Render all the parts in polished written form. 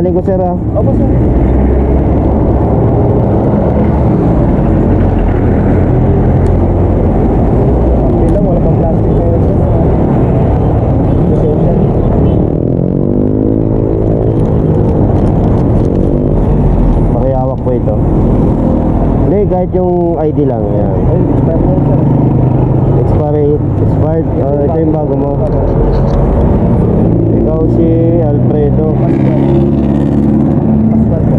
Dadalhin ko sir ha. Opo sir. Okay lang, wala pang plastic na yun sir. Pasensya. Pakihawak po ito. Hindi, kahit yung ID lang. Ayan. Ay, expired na yun sir. Expired. Ito yung bago mo. Ikaw si Alfredo. Passport po.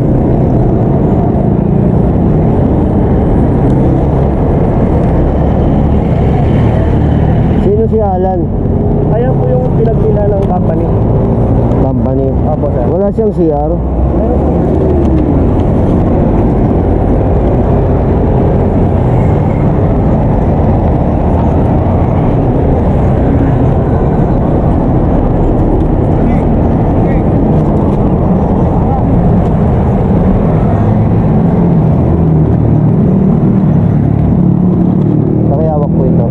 Sino si Alan? Ayan po yung pinagbila ng company. Company. Opo sir. Wala siyang CR. Meron po. Pakihawak po ito.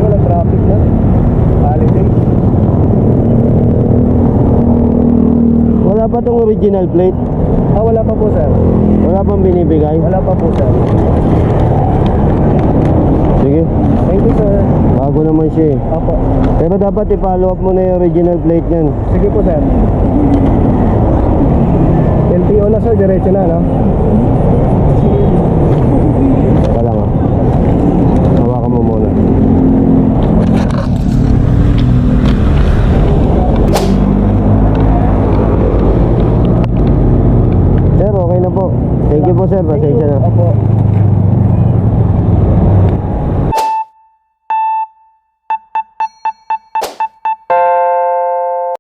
Wala traffic na. Holiday. Wala pa tong original plate. Ah, wala pa po sir. Wala pang binibigay. Wala pa po sir. Sige. Thank you sir. Bago naman siya eh. Opo. Pero dapat i-follow up mo na yung original plate niyan. Sige po sir. LTO na sir, diretso na no? Teka lang ah. Hawakan mo muna. Sir, okay na po. Thank you po sir. Pasensya